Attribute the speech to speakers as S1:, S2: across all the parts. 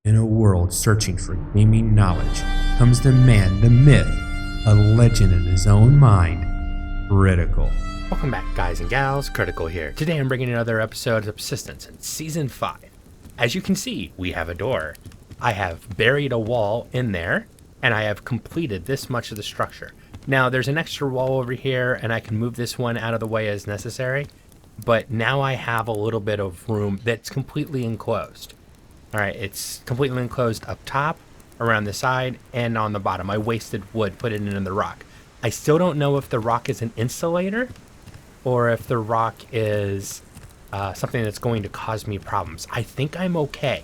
S1: In a world searching for gaming knowledge comes the man, the myth, a legend in his own mind, Critical.
S2: Welcome back, guys and gals. Critical here. Today I'm bringing another episode of Subsistence in Season 5. As you can see, we have a door. I have buried a wall in there, and I have completed this much of the structure. Now, there's an extra wall over here, and I can move this one out of the way as necessary, but now I have a little bit of room that's completely enclosed. Alright, it's completely enclosed up top, around the side, and on the bottom. I wasted wood, put it in the rock. I still don't know if the rock is an insulator, or if the rock is something that's going to cause me problems. I think I'm okay.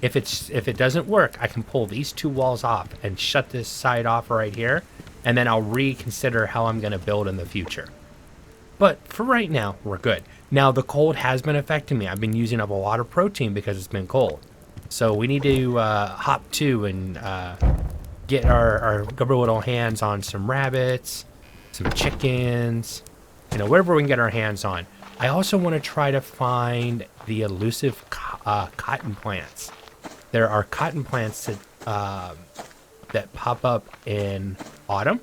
S2: If it doesn't work, I can pull these two walls off and shut this side off right here, and then I'll reconsider how I'm going to build in the future. But for right now, we're good. Now, the cold has been affecting me. I've been using up a lot of protein because it's been cold. So we need to hop to and get our good little hands on some rabbits, some chickens, whatever we can get our hands on. I also want to try to find the elusive cotton plants. There are cotton plants that pop up in autumn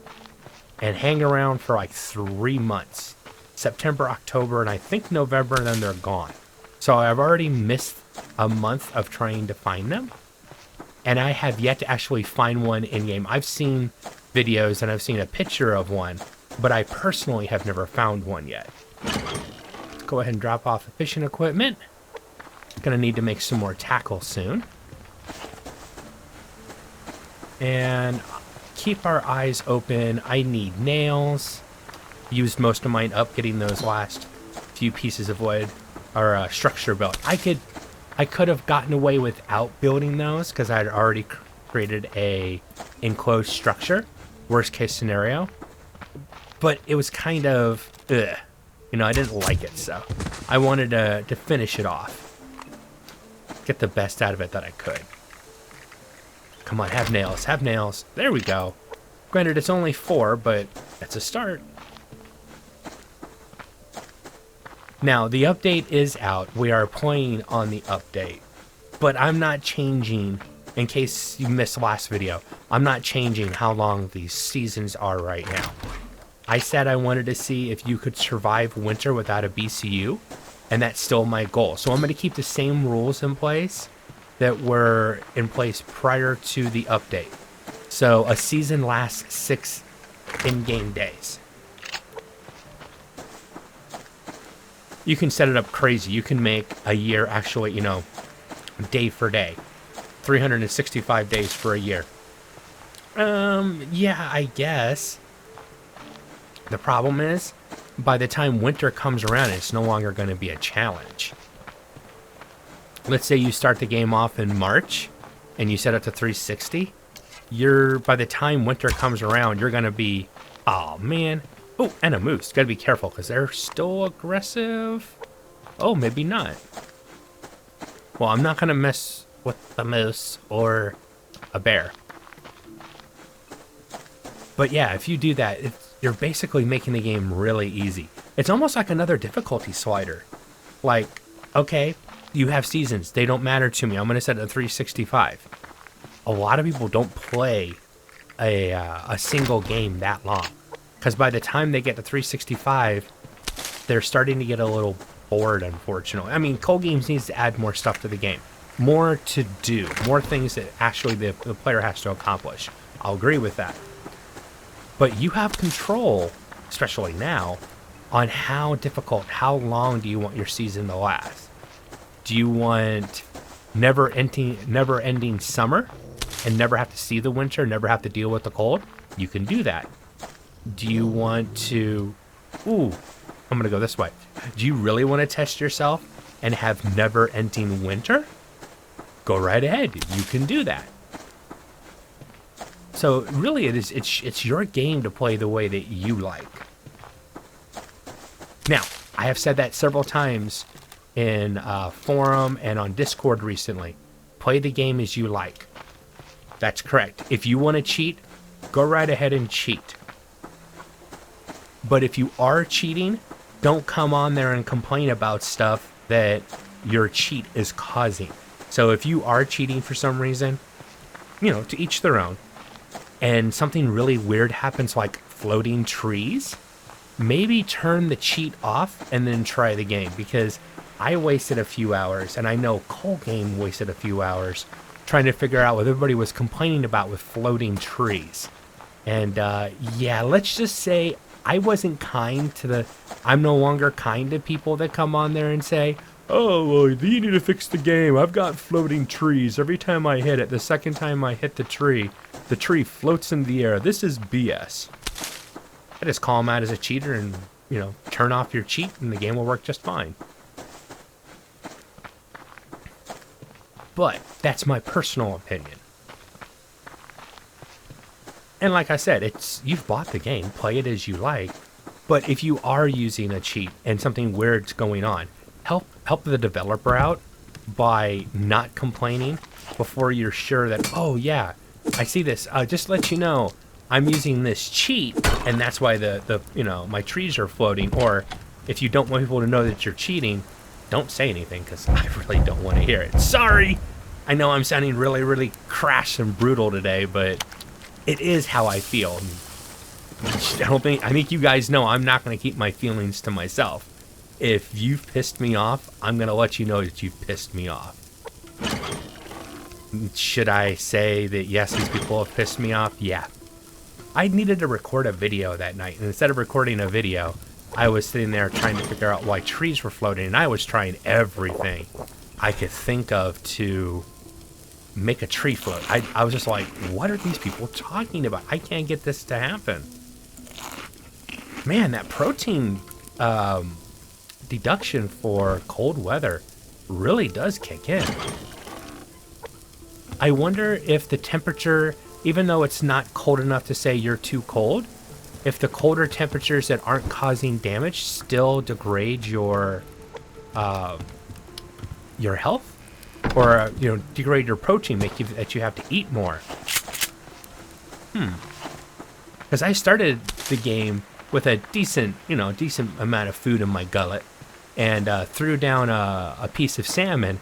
S2: and hang around for like 3 months. September, October, and I think November, and then they're gone. So I've already missed a month of trying to find them, and I have yet to actually find one in-game. I've seen videos and I've seen a picture of one, but I personally have never found one yet. Let's go ahead and drop off the fishing equipment. Gonna need to make some more tackle soon. And keep our eyes open. I need nails. Used most of mine up getting those last few pieces of wood or structure built. I could have gotten away without building those because I had already created a enclosed structure, worst case scenario, but it was kind of I didn't like it, so I wanted to finish it off, get the best out of it that I could. Come on, have nails, there we go. Granted, it's only 4, but that's a start. Now, the update is out. We are playing on the update, but I'm not changing, in case you missed the last video, I'm not changing how long these seasons are right now. I said I wanted to see if you could survive winter without a BCU, and that's still my goal. So I'm going to keep the same rules in place that were in place prior to the update. So a season lasts 6 in-game days. You can set it up crazy. You can make a year actually, day for day. 365 days for a year. Yeah, I guess. The problem is, by the time winter comes around, it's no longer going to be a challenge. Let's say you start the game off in March, and you set it to 360. By the time winter comes around, you're going to be, oh man. Oh, and a moose. Gotta be careful, because they're still aggressive. Oh, maybe not. Well, I'm not gonna mess with the moose or a bear. But yeah, if you do that, you're basically making the game really easy. It's almost like another difficulty slider. Like, okay, you have seasons. They don't matter to me. I'm gonna set it to 365. A lot of people don't play a single game that long. Because by the time they get to 365, they're starting to get a little bored, unfortunately. I mean, Cold Games needs to add more stuff to the game. More to do. More things that actually the player has to accomplish. I'll agree with that. But you have control, especially now, on how difficult, how long do you want your season to last? Do you want never-ending summer and never have to see the winter, never have to deal with the cold? You can do that. Do you want to... Ooh, I'm going to go this way. Do you really want to test yourself and have never-ending winter? Go right ahead. You can do that. So really, it's your game to play the way that you like. Now, I have said that several times in forum and on Discord recently. Play the game as you like. That's correct. If you want to cheat, go right ahead and cheat. But if you are cheating, don't come on there and complain about stuff that your cheat is causing. So if you are cheating for some reason, to each their own, and something really weird happens like floating trees, maybe turn the cheat off and then try the game, because I wasted a few hours, and I know Cole Game wasted a few hours trying to figure out what everybody was complaining about with floating trees. And yeah, let's just say I'm no longer kind to people that come on there and say, oh, well, you need to fix the game. I've got floating trees. Every time I hit it, the second time I hit the tree floats in the air. This is BS. I just call him out as a cheater and, turn off your cheat and the game will work just fine. But that's my personal opinion. And like I said, you've bought the game, play it as you like. But if you are using a cheat and something weird's going on, help the developer out by not complaining before you're sure that, oh yeah, I see this. Just to let you know, I'm using this cheat, and that's why the my trees are floating. Or if you don't want people to know that you're cheating, don't say anything, because I really don't want to hear it. Sorry, I know I'm sounding really, really crass and brutal today, but it is how I feel. I think you guys know I'm not going to keep my feelings to myself. If you've pissed me off, I'm going to let you know that you've pissed me off. Should I say that yes, these people have pissed me off? Yeah. I needed to record a video that night, and instead of recording a video, I was sitting there trying to figure out why trees were floating, and I was trying everything I could think of to make a tree float. I was just like, what are these people talking about? I can't get this to happen. Man, that protein deduction for cold weather really does kick in. I wonder if the temperature, even though it's not cold enough to say you're too cold, if the colder temperatures that aren't causing damage still degrade your health, or degrade your protein, that you have to eat more. Because I started the game with a decent amount of food in my gullet, and threw down a piece of salmon,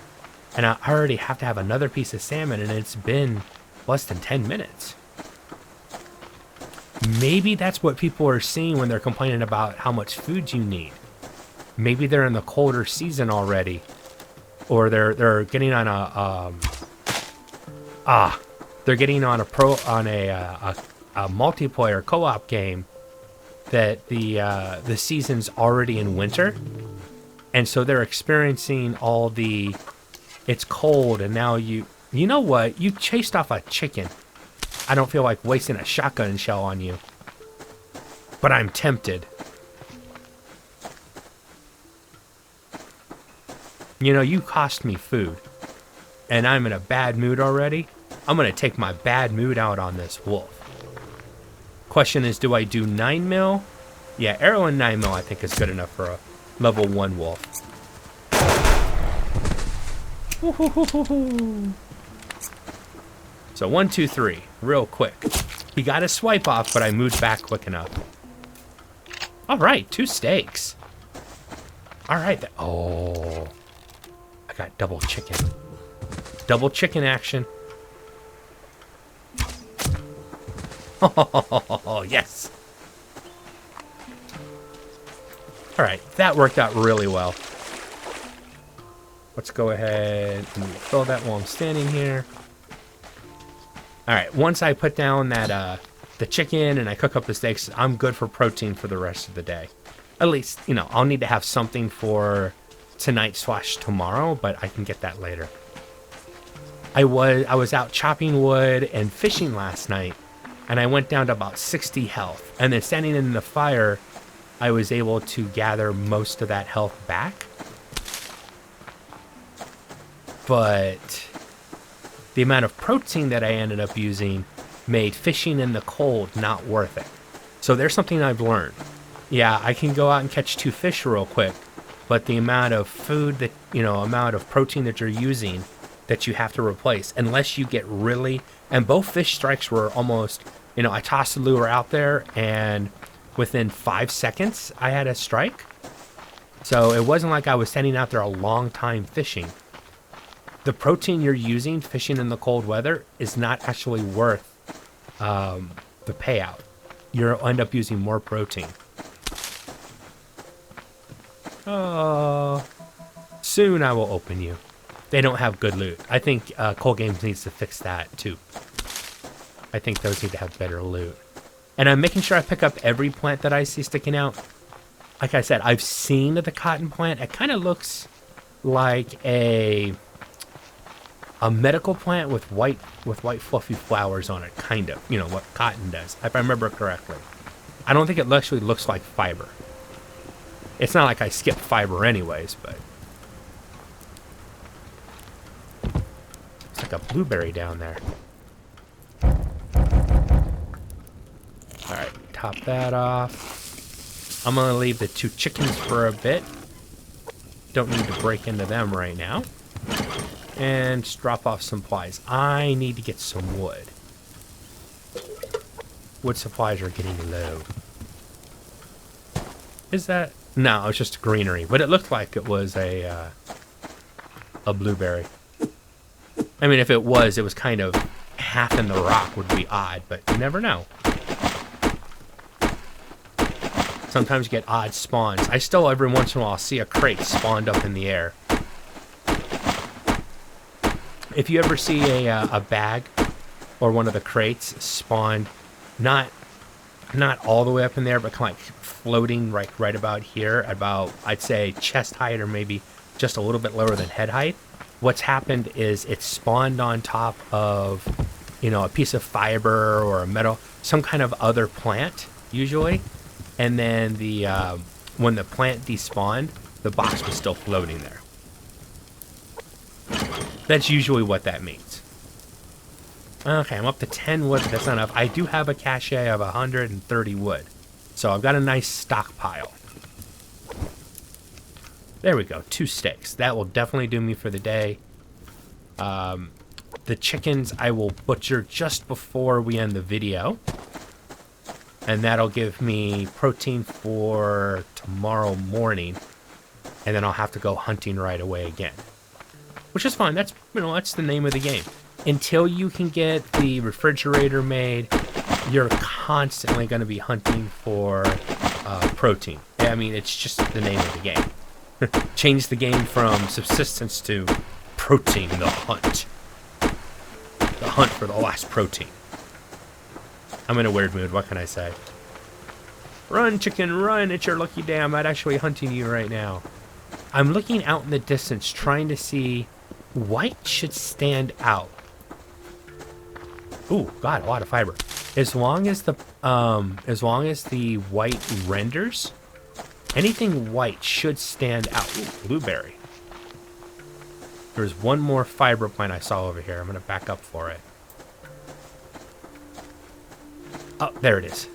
S2: and I already have to have another piece of salmon, and it's been less than 10 minutes. Maybe that's what people are seeing when they're complaining about how much food you need. Maybe they're in the colder season already, or they're getting on a multiplayer co-op game that the season's already in winter, and so they're experiencing it's cold, and now you know what? You chased off a chicken. I don't feel like wasting a shotgun shell on you, but I'm tempted. You cost me food, and I'm in a bad mood already. I'm going to take my bad mood out on this wolf. Question is, do I do 9 mil? Yeah, arrow and 9 mil I think is good enough for a level 1 wolf. So 1, 2, 3, real quick. He got a swipe off, but I moved back quick enough. All right, 2 steaks. All right. I got double chicken. Double chicken action. Oh, yes. All right, that worked out really well. Let's go ahead and fill that while I'm standing here. All right, once I put down that the chicken and I cook up the steaks, I'm good for protein for the rest of the day. At least, I'll need to have something for tonight/tomorrow, but I can get that later. I was out chopping wood and fishing last night, and I went down to about 60 health. And then standing in the fire, I was able to gather most of that health back. But the amount of protein that I ended up using made fishing in the cold not worth it. So there's something I've learned. Yeah, I can go out and catch 2 fish real quick, but the amount of food that, amount of protein that you're using that you have to replace, unless you get really, and both fish strikes were almost, I tossed the lure out there, and within 5 seconds, I had a strike. So it wasn't like I was standing out there a long time fishing. the protein you're using fishing in the cold weather is not actually worth the payout. You'll end up using more protein. Oh, soon I will open you. They don't have good loot. I think Cold Games needs to fix that too. I think those need to have better loot. And I'm making sure I pick up every plant that I see sticking out. Like I said, I've seen the cotton plant. It kind of looks like a medical plant with white fluffy flowers on it, kind of. You know, what cotton does, if I remember correctly. I don't think it actually looks like fiber. It's not like I skip fiber anyways, but... It's like a blueberry down there. Alright, top that off. I'm gonna leave the 2 chickens for a bit. Don't need to break into them right now. And just drop off supplies. I need to get some wood. Wood supplies are getting low. Is that... No, it's just greenery. But it looked like it was a blueberry. I mean, if it was kind of half in the rock would be odd, but you never know. Sometimes you get odd spawns. I still, every once in a while, see a crate spawned up in the air. If you ever see a bag or one of the crates spawned, not all the way up in there, but kind of like floating right about here, about, I'd say, chest height or maybe just a little bit lower than head height. What's happened is it spawned on top of, you know, a piece of fiber or a metal, some kind of other plant, usually. And then when the plant despawned, the box was still floating there. That's usually what that means. Okay, I'm up to 10 wood, but that's not enough. I do have a cache of 130 wood. So I've got a nice stockpile. There we go, 2 steaks. That will definitely do me for the day. The chickens I will butcher just before we end the video. And that'll give me protein for tomorrow morning. And then I'll have to go hunting right away again. Which is fine, that's, you know, that's the name of the game. Until you can get the refrigerator made, you're constantly going to be hunting for protein. I mean, it's just the name of the game. Change the game from subsistence to protein, the hunt. The hunt for the last protein. I'm in a weird mood, what can I say? Run, chicken, run, it's your lucky day. I'm not actually hunting you right now. I'm looking out in the distance, trying to see... White should stand out. Ooh, God, a lot of fiber. As long as the white renders, anything white should stand out. Ooh, blueberry. There's one more fiber plant I saw over here. I'm gonna back up for it. Oh, there it is.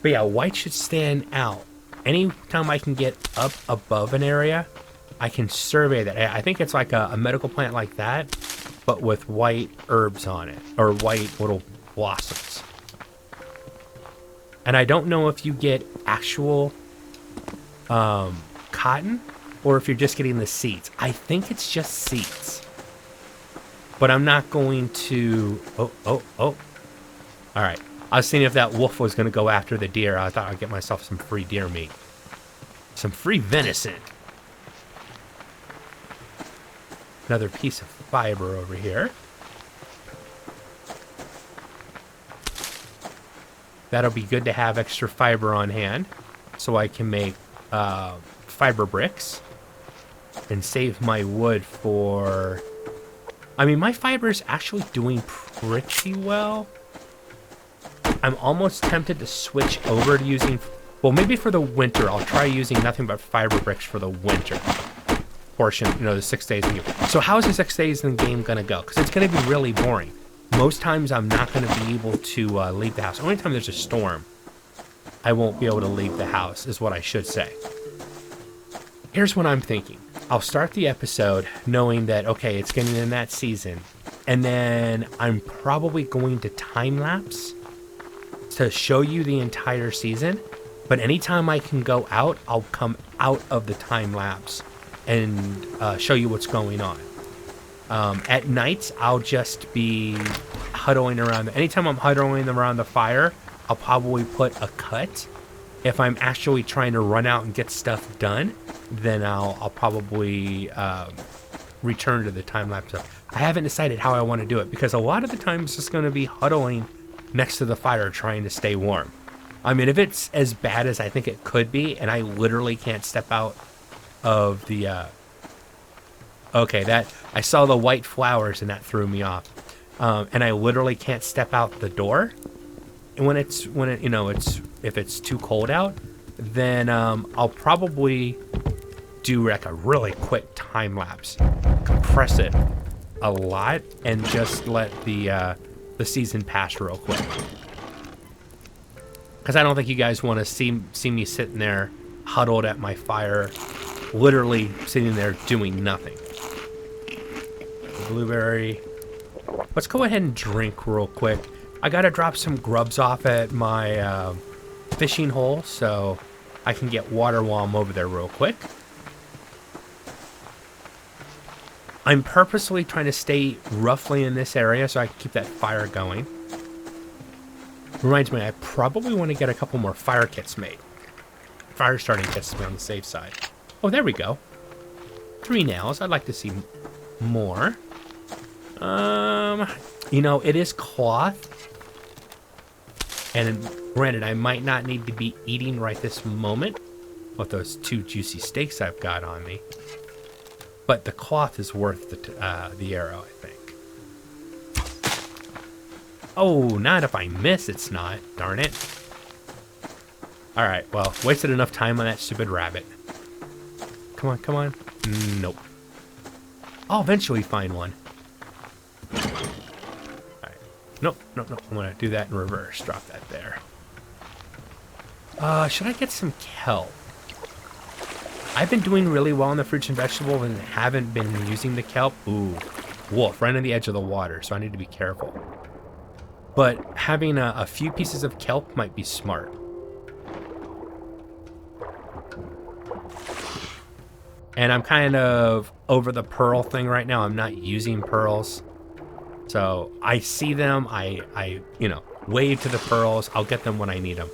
S2: But yeah, white should stand out. Anytime I can get up above an area, I can survey that. I think it's like a medical plant like that, but with white herbs on it, or white little blossoms. And I don't know if you get actual cotton, or if you're just getting the seeds. I think it's just seeds. But I'm not going to... Oh. Alright. I was seeing if that wolf was going to go after the deer. I thought I'd get myself some free deer meat. Some free venison. Another piece of fiber over here. That'll be good to have extra fiber on hand, so I can make fiber bricks and save my wood for... I mean, my fiber is actually doing pretty well. I'm almost tempted to switch over to using... Well, maybe for the winter, I'll try using nothing but fiber bricks for the winter portion, you know, the 6 days in the game. So how's the 6 days in the game going to go? Because it's going to be really boring. Most times I'm not going to be able to leave the house. Only time there's a storm, I won't be able to leave the house, is what I should say. Here's what I'm thinking. I'll start the episode knowing that, okay, it's getting in that season. And then I'm probably going to time-lapse to show you the entire season. But anytime I can go out, I'll come out of the time-lapse and show you what's going on. At night, I'll just be huddling around. Anytime I'm huddling around the fire, I'll probably put a cut. If I'm actually trying to run out and get stuff done, then I'll probably return to the time lapse. I haven't decided how I want to do it because a lot of the times it's just going to be huddling next to the fire trying to stay warm. I mean, if it's as bad as I think it could be, and I literally can't step out of the okay, that I saw the white flowers and that threw me off. And I literally can't step out the door. And if it's too cold out, then I'll probably do like a really quick time lapse, compress it a lot, and just let the season pass real quick. Because I don't think you guys want to see me sitting there huddled at my fire, literally sitting there doing nothing. Blueberry. Let's go ahead and drink real quick. I gotta drop some grubs off at my fishing hole so I can get water while I'm over there real quick. I'm purposely trying to stay roughly in this area so I can keep that fire going. Reminds me, I probably want to get a couple more fire kits made. Fire starting kits to be on the safe side. Oh, there we go. 3 nails. I'd like to see more. It is cloth. And granted, I might not need to be eating right this moment with those 2 juicy steaks I've got on me. But the cloth is worth the arrow, I think. Oh, not if I miss, it's not. Darn it. Alright, well, wasted enough time on that stupid rabbit. Come on, come on. Nope. I'll eventually find one. Alright. Nope. I'm gonna do that in reverse. Drop that there. Should I get some kelp? I've been doing really well on the fruits and vegetables and haven't been using the kelp. Ooh, wolf, right on the edge of the water, so I need to be careful. But having a few pieces of kelp might be smart. And I'm kind of over the pearl thing right now. I'm not using pearls. So I see them, I wave to the pearls. I'll get them when I need them.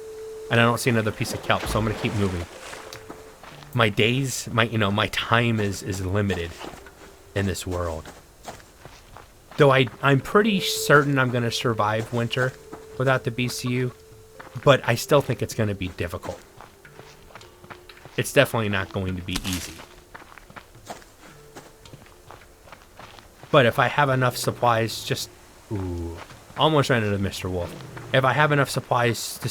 S2: And I don't see another piece of kelp, so I'm gonna keep moving. My days, my time is limited in this world. Though I'm pretty certain I'm gonna survive winter without the BCU, but I still think it's gonna be difficult. It's definitely not going to be easy. But if I have enough supplies, almost ran into Mr. Wolf. If I have enough supplies to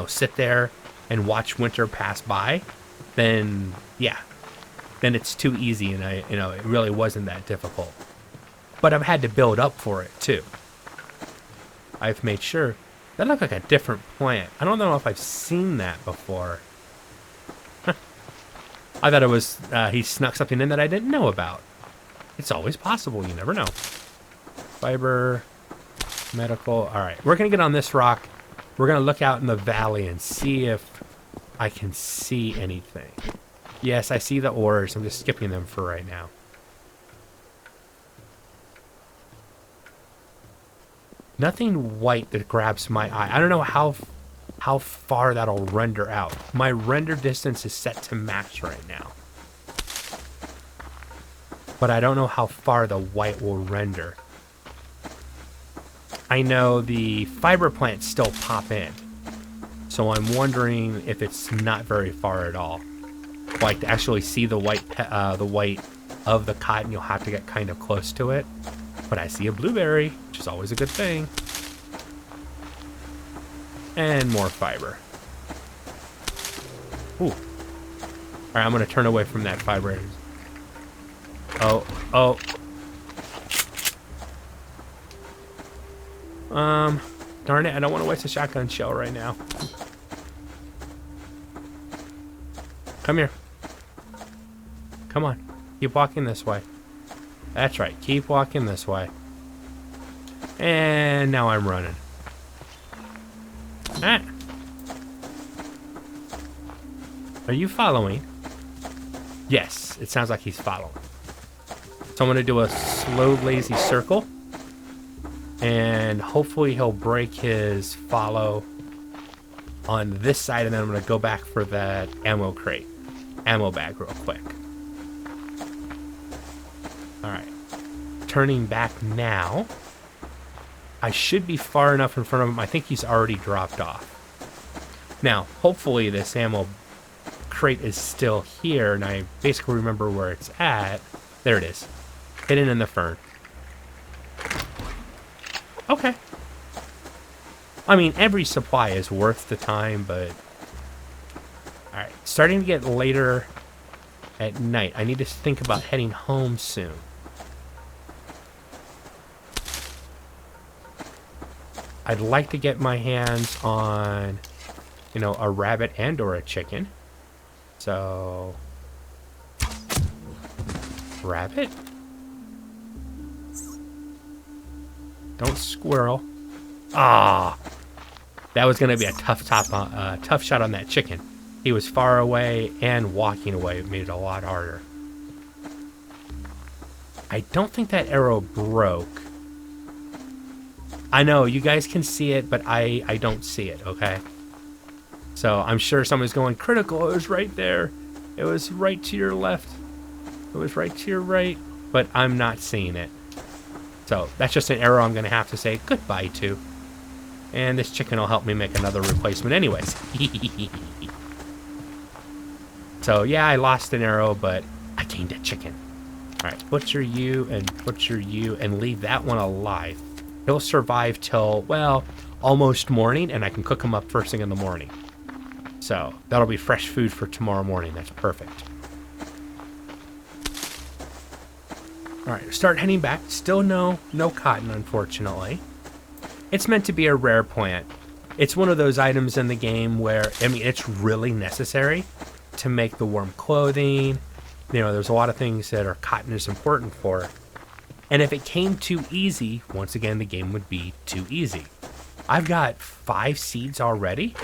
S2: sit there and watch winter pass by, then yeah, then it's too easy, and it really wasn't that difficult. But I've had to build up for it too. I've made sure that looked like a different plant. I don't know if I've seen that before. I thought it was he snuck something in that I didn't know about. It's always possible, you never know. Fiber, medical. All right, we're gonna get on this rock. We're gonna look out in the valley and see if I can see anything. Yes, I see the ores. I'm just skipping them for right now. Nothing white that grabs my eye. I don't know how far that'll render out. My render distance is set to max right now. But I don't know how far the white will render. I know the fiber plants still pop in. So I'm wondering if it's not very far at all. Like to actually see the white of the cotton, you'll have to get kind of close to it. But I see a blueberry, which is always a good thing. And more fiber. Ooh. Alright, I'm gonna turn away from that fiber. Oh. Darn it, I don't want to waste a shotgun shell right now. Come here. Come on. Keep walking this way. That's right, keep walking this way. And now I'm running. Ah. Are you following? Yes, it sounds like he's following. So So I'm going to do a slow, lazy circle. And hopefully he'll break his follow on this side. And then I'm going to go back for that ammo bag real quick. Alright. Turning back now. I should be far enough in front of him. I think he's already dropped off. Now, hopefully this ammo crate is still here, and I basically remember where it's at. There it is. Hidden in the fern. Okay. I mean, every supply is worth the time, but... Alright, starting to get later at night. I need to think about heading home soon. I'd like to get my hands on, you know, a rabbit and or a chicken. So, rabbit? Don't squirrel. Ah, that was gonna be a tough shot on that chicken. He was far away and walking away. It made it a lot harder. I don't think that arrow broke. I know, you guys can see it, but I don't see it, okay? So I'm sure someone's going, critical, it was right there. It was right to your left. It was right to your right, but I'm not seeing it. So that's just an arrow I'm going to have to say goodbye to. And this chicken will help me make another replacement anyways. So yeah, I lost an arrow, but I gained a chicken. Alright, butcher you and leave that one alive. He'll survive till, well, almost morning, and I can cook him up first thing in the morning. So, that'll be fresh food for tomorrow morning. That's perfect. Alright, start heading back. Still no cotton, unfortunately. It's meant to be a rare plant. It's one of those items in the game where, I mean, it's really necessary to make the warm clothing. You know, there's a lot of things that cotton is important for. And if it came too easy, once again, the game would be too easy. I've got 5 seeds already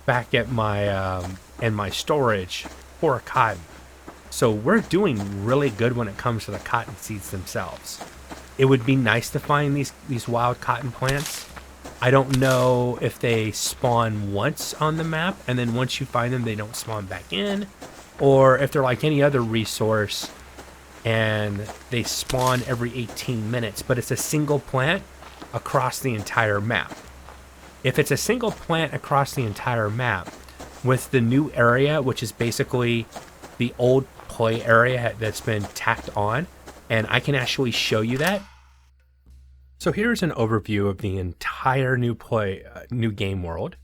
S2: back at my in my storage for cotton. So we're doing really good when it comes to the cotton seeds themselves. It would be nice to find these wild cotton plants. I don't know if they spawn once on the map, and then once you find them, they don't spawn back in, or if they're like any other resource, and they spawn every 18 minutes, but it's a single plant across the entire map. If it's a single plant across the entire map, with the new area, which is basically the old play area that's been tacked on, and I can actually show you that. So here's an overview of the entire new game world.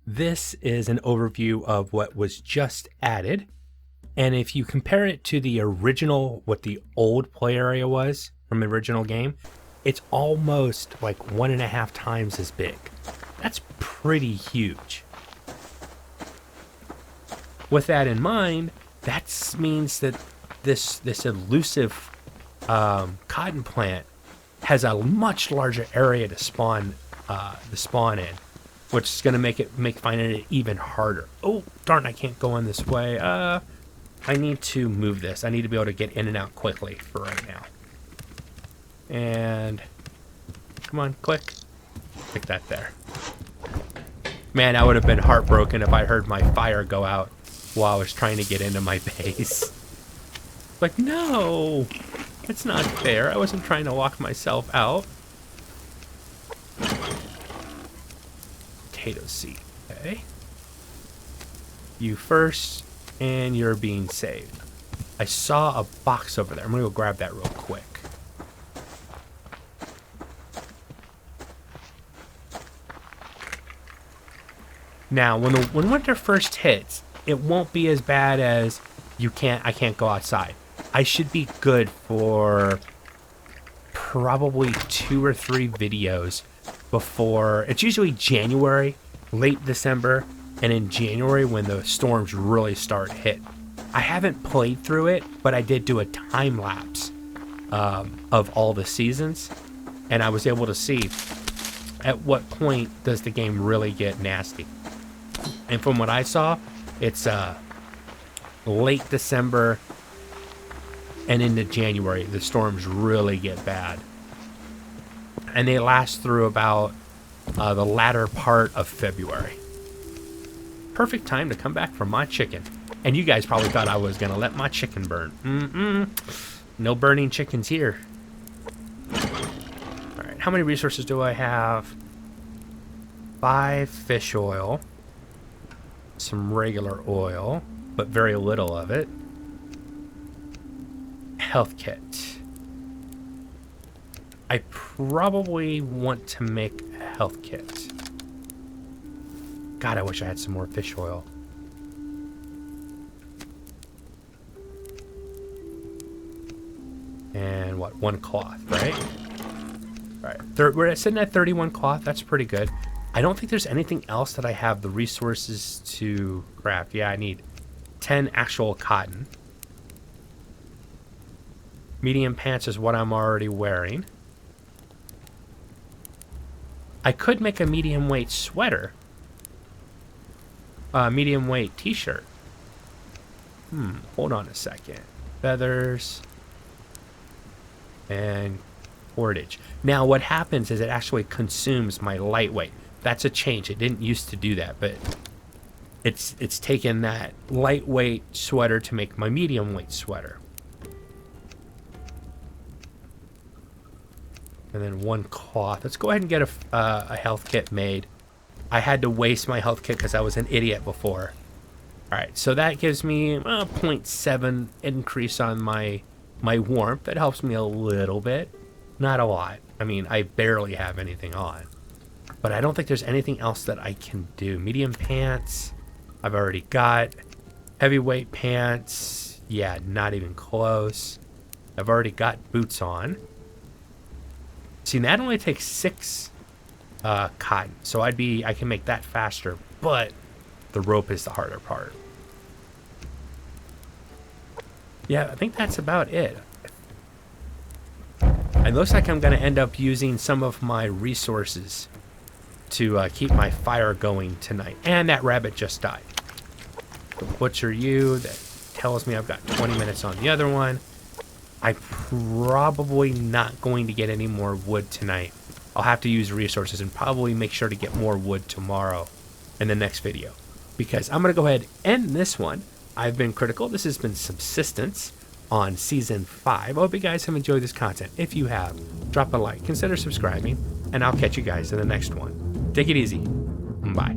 S2: This is an overview of what was just added. And if you compare it to the original, what the old play area was from the original game, it's almost like 1.5 times as big. That's pretty huge. With that in mind, that means that this elusive cotton plant has a much larger area to spawn in, which is going to make finding it even harder. Oh darn! I can't go in this way. I need to move this. I need to be able to get in and out quickly for right now. And come on, click that there. Man, I would have been heartbroken if I heard my fire go out while I was trying to get into my base. Like, no, it's not fair. I wasn't trying to lock myself out. Potato seed, okay. You first, and you're being saved. I saw a box over there. I'm gonna go grab that real quick. Now, when winter first hits, it won't be as bad as I can't go outside. I should be good for probably 2 or 3 videos before. It's usually January, late December, and in January when the storms really start hit. I haven't played through it, but I did do a time lapse of all the seasons, and I was able to see at what point does the game really get nasty. And from what I saw, it's late December and into January, the storms really get bad. And they last through about the latter part of February. Perfect time to come back for my chicken. And you guys probably thought I was going to let my chicken burn. No burning chickens here. All right, how many resources do I have? 5 fish oil. Some regular oil, but very little of it. Health kit. I probably want to make a health kit. God, I wish I had some more fish oil. And what, 1 cloth, right? All right, we're sitting at 31 cloth. That's pretty good. I don't think there's anything else that I have the resources to craft. Yeah, I need 10 actual cotton. Medium pants is what I'm already wearing. I could make a medium weight sweater. Medium weight t-shirt. Hold on a second. Feathers. And cordage. Now what happens is it actually consumes my lightweight. That's a change. It didn't used to do that, but it's taken that lightweight sweater to make my medium weight sweater. And then 1 cloth. Let's go ahead and get a health kit made. I had to waste my health kit because I was an idiot before. All right, so that gives me a 0.7 increase on my warmth. That helps me a little bit, not a lot. I mean, I barely have anything on, but I don't think there's anything else that I can do. Medium pants, I've already got. Heavyweight pants, yeah, not even close. I've already got boots on. See, that only takes 6 cotton, so I can make that faster, but the rope is the harder part. Yeah, I think that's about it. It looks like I'm going to end up using some of my resources to keep my fire going tonight. And that rabbit just died. Butcher you. That tells me I've got 20 minutes on the other one. I'm probably not going to get any more wood tonight. I'll have to use resources and probably make sure to get more wood tomorrow in the next video, because I'm going to go ahead and end this one. I've been Critical. This has been Subsistence on Season 5. I hope you guys have enjoyed this content. If you have, drop a like, consider subscribing, and I'll catch you guys in the next one. Take it easy. Bye.